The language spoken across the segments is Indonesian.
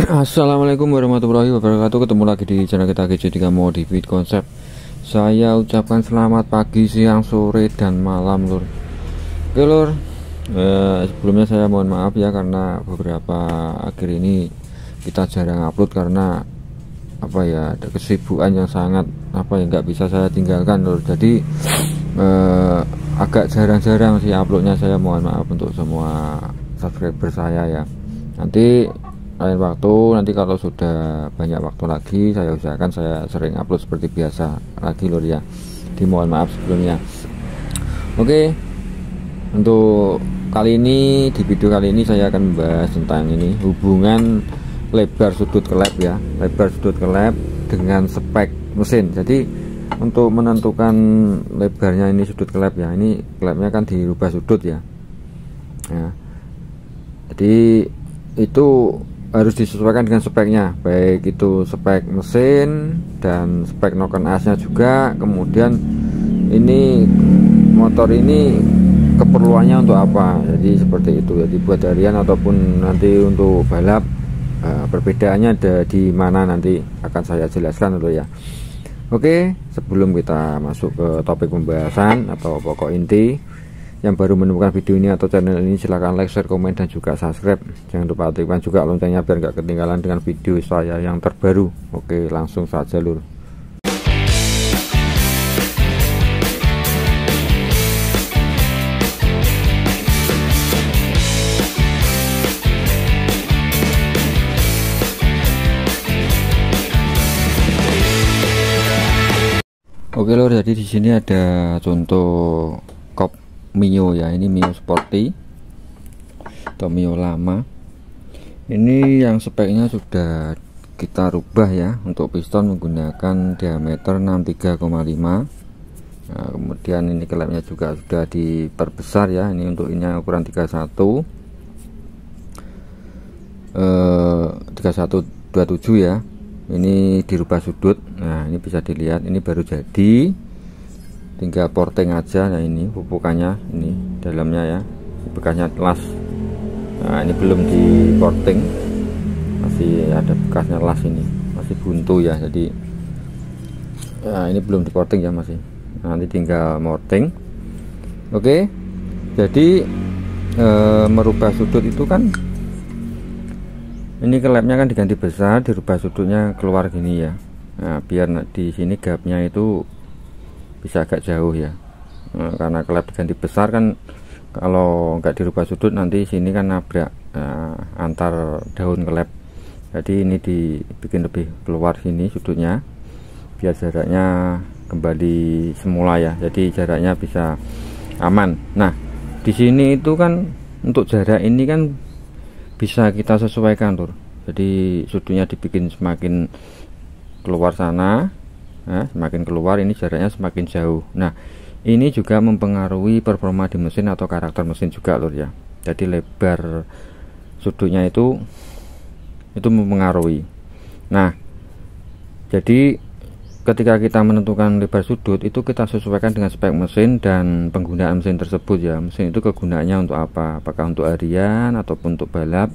Assalamualaikum warahmatullahi wabarakatuh. Ketemu lagi di channel kita GC3 Modifit Konsep. Saya ucapkan selamat pagi, siang, sore, dan malam lur. Oke lur, sebelumnya saya mohon maaf ya karena beberapa akhir ini kita jarang upload karena ada kesibukan yang sangat nggak bisa saya tinggalkan lur. Jadi agak jarang-jarang sih uploadnya. Saya mohon maaf untuk semua subscriber saya ya. Nanti lain waktu, nanti kalau sudah banyak waktu lagi, saya usahakan saya sering upload seperti biasa lagi lur ya. Dimohon maaf sebelumnya. Oke, untuk kali ini, di video kali ini saya akan membahas tentang ini, hubungan lebar sudut kelep ya, lebar sudut kelep dengan spek mesin. Jadi untuk menentukan lebarnya ini sudut kelep ya, ini kelepnya kan dirubah sudut ya. Jadi itu harus disesuaikan dengan speknya, baik itu spek mesin dan spek noken asnya juga. Kemudian ini motor ini keperluannya untuk apa, jadi seperti itu. Jadi buat harian ataupun nanti untuk balap, perbedaannya ada di mana nanti akan saya jelaskan dulu ya. Oke, sebelum kita masuk ke topik pembahasan atau pokok inti, yang baru menemukan video ini atau channel ini, silahkan like, share, komen, dan juga subscribe. Jangan lupa aktifkan juga loncengnya biar nggak ketinggalan dengan video saya yang terbaru. Oke, langsung saja lur. Oke lur, jadi di sini ada contoh kop Mio ya. Ini Mio Sporty atau Mio lama. Ini yang speknya sudah kita rubah ya. Untuk piston menggunakan diameter 63,5. Nah, kemudian ini kelepnya juga sudah diperbesar ya. Ini untuk ini ukuran 3127 ya. Ini dirubah sudut. Nah, ini bisa dilihat, ini baru jadi, tinggal porting aja. Nah, ini pupukannya, ini dalamnya ya, bekasnya las. Nah, ini belum di porting, masih ada bekasnya las, ini masih buntu ya. Jadi ya, ini belum di porting ya, masih, nanti tinggal morting. Oke, jadi merubah sudut itu kan, ini kelepnya kan diganti besar, dirubah sudutnya keluar gini ya. Nah, biar di sini gapnya itu bisa agak jauh ya. Nah, karena kelep diganti besar kan, kalau nggak dirubah sudut nanti sini kan nabrak antar daun kelep. Jadi ini dibikin lebih keluar sini sudutnya, biar jaraknya kembali semula ya. Jadi jaraknya bisa aman. Nah, di sini itu kan untuk jarak ini kan bisa kita sesuaikan lur. Jadi sudutnya dibikin semakin keluar sana, nah, semakin keluar ini jaraknya semakin jauh. Nah, ini juga mempengaruhi performa di mesin atau karakter mesin juga lur ya. Jadi lebar sudutnya itu mempengaruhi. Nah, jadi ketika kita menentukan lebar sudut itu kita sesuaikan dengan spek mesin dan penggunaan mesin tersebut ya. Mesin itu kegunaannya untuk apa, apakah untuk harian ataupun untuk balap,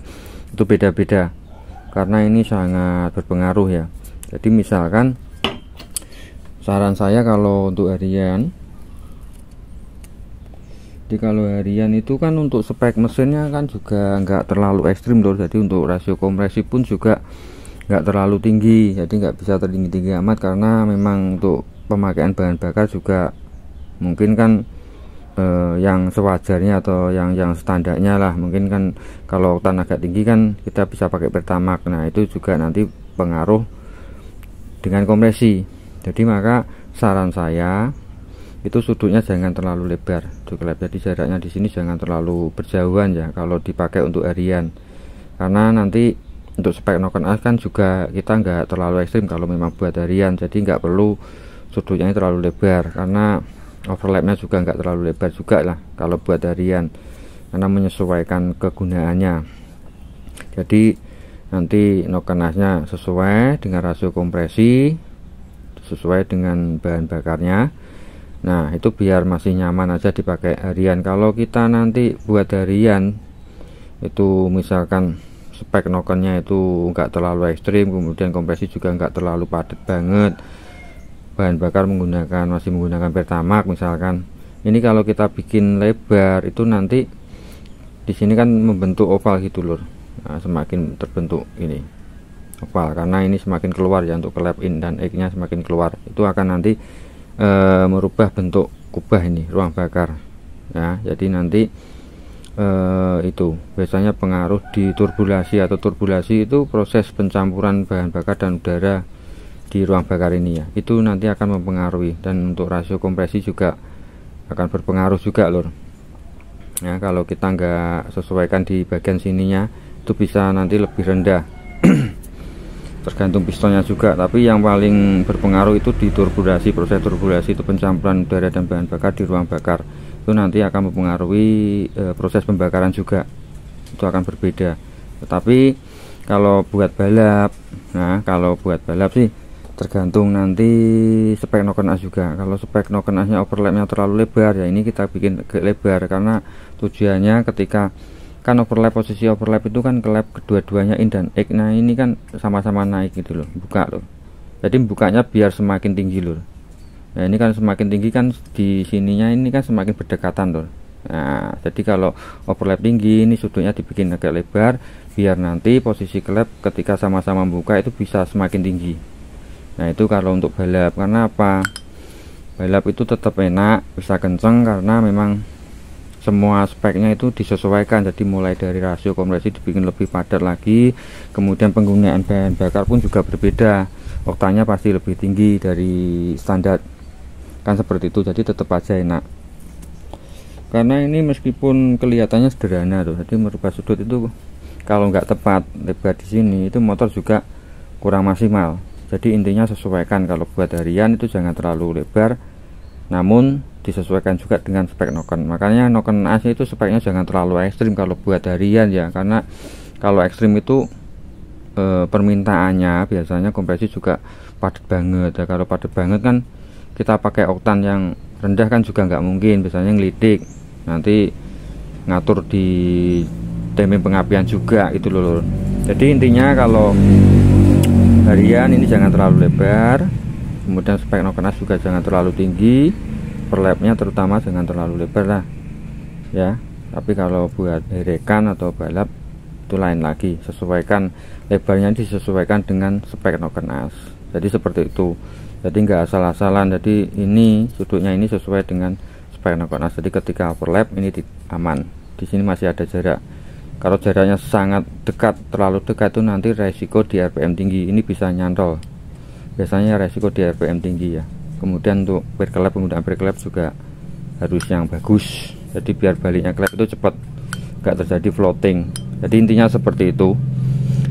itu beda-beda karena ini sangat berpengaruh ya. Jadi misalkan saran saya kalau untuk harian, jadi kalau harian itu kan untuk spek mesinnya kan juga nggak terlalu ekstrim loh. Jadi untuk rasio kompresi pun juga nggak terlalu tinggi, jadi nggak bisa tertinggi-tinggi amat karena memang untuk pemakaian bahan bakar juga mungkin kan yang sewajarnya atau yang standarnya lah. Mungkin kan kalau oktan agak tinggi kan kita bisa pakai pertamax. Nah, itu juga nanti pengaruh dengan kompresi. Jadi maka saran saya itu sudutnya jangan terlalu lebar, jadi jaraknya di sini jangan terlalu berjauhan ya kalau dipakai untuk harian, karena nanti untuk spek noken as kan juga kita nggak terlalu ekstrim kalau memang buat harian. Jadi nggak perlu sudutnya terlalu lebar, karena overlapnya juga nggak terlalu lebar juga lah kalau buat harian, karena menyesuaikan kegunaannya. Jadi nanti noken asnya sesuai dengan rasio kompresi, sesuai dengan bahan bakarnya. Nah, itu biar masih nyaman aja dipakai harian. Kalau kita nanti buat harian itu misalkan spek nokennya itu enggak terlalu ekstrim, kemudian kompresi juga enggak terlalu padat banget, bahan bakar masih menggunakan Pertamax misalkan. Ini kalau kita bikin lebar itu nanti di sini kan membentuk oval gitu lur. Nah, semakin terbentuk ini oval karena ini semakin keluar ya, untuk klep in dan egg nya semakin keluar, itu akan nanti merubah bentuk kubah ini ruang bakar ya. Jadi nanti itu biasanya pengaruh di turbulasi, atau turbulasi itu proses pencampuran bahan bakar dan udara di ruang bakar ini ya, itu nanti akan mempengaruhi. Dan untuk rasio kompresi juga akan berpengaruh juga lur ya. Kalau kita nggak sesuaikan di bagian sininya itu bisa nanti lebih rendah tergantung pistonnya juga, tapi yang paling berpengaruh itu di turbulasi. Proses turbulasi itu pencampuran udara dan bahan bakar di ruang bakar, itu nanti akan mempengaruhi proses pembakaran juga, itu akan berbeda. Tetapi kalau buat balap, nah kalau buat balap sih tergantung nanti spek noken as juga. Kalau spek noken asnya overlapnya terlalu lebar ya, ini kita bikin agak lebar, karena tujuannya ketika kan posisi overlap itu kan kelap kedua-duanya in dan egg, nah ini kan sama-sama naik gitu loh, buka loh. Jadi bukanya biar semakin tinggi loh. Nah ini kan semakin tinggi kan di sininya ini kan semakin berdekatan loh. Nah jadi kalau overlap tinggi ini sudutnya dibikin agak lebar biar nanti posisi klep ketika sama-sama buka itu bisa semakin tinggi. Nah itu kalau untuk balap. Karena apa? Balap itu tetap enak, bisa kenceng, karena memang semua speknya itu disesuaikan. Jadi mulai dari rasio kompresi dibikin lebih padat lagi, kemudian penggunaan bahan bakar pun juga berbeda, oktanya pasti lebih tinggi dari standar kan seperti itu. Jadi tetap aja enak, karena ini meskipun kelihatannya sederhana tuh, jadi merubah sudut itu kalau nggak tepat lebar di sini itu motor juga kurang maksimal. Jadi intinya sesuaikan. Kalau buat harian itu jangan terlalu lebar, namun disesuaikan juga dengan spek noken. Makanya noken as itu speknya jangan terlalu ekstrim kalau buat harian ya, karena kalau ekstrim itu permintaannya biasanya kompresi juga padat banget ya. Kalau padat banget kan kita pakai oktan yang rendah kan juga nggak mungkin, biasanya ngelidik, nanti ngatur di timing pengapian juga itu loh. Jadi intinya kalau harian ini jangan terlalu lebar, kemudian spek noken as juga jangan terlalu tinggi, perlapnya terutama jangan terlalu lebar lah ya. Tapi kalau buat herekan atau balap itu lain lagi, sesuaikan lebarnya, disesuaikan dengan spek noken as. Jadi seperti itu, jadi nggak asal-asalan. Jadi ini sudutnya ini sesuai dengan spek noken as, jadi ketika overlap ini aman. Di sini masih ada jarak. Kalau jaraknya sangat dekat, terlalu dekat itu nanti resiko di RPM tinggi, ini bisa nyantol. Biasanya resiko di RPM tinggi ya. Kemudian untuk perkelap, penggunaan perkelap juga harus yang bagus, jadi biar baliknya klep itu cepat, gak terjadi floating. Jadi intinya seperti itu.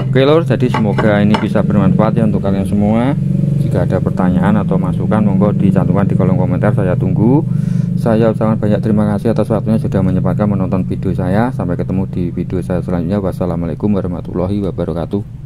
Oke lor, jadi semoga ini bisa bermanfaat ya untuk kalian semua. Jika ada pertanyaan atau masukan monggo dicantumkan di kolom komentar, saya tunggu. Saya ucapkan banyak terima kasih atas waktunya sudah menyempatkan menonton video saya. Sampai ketemu di video saya selanjutnya. Wassalamualaikum warahmatullahi wabarakatuh.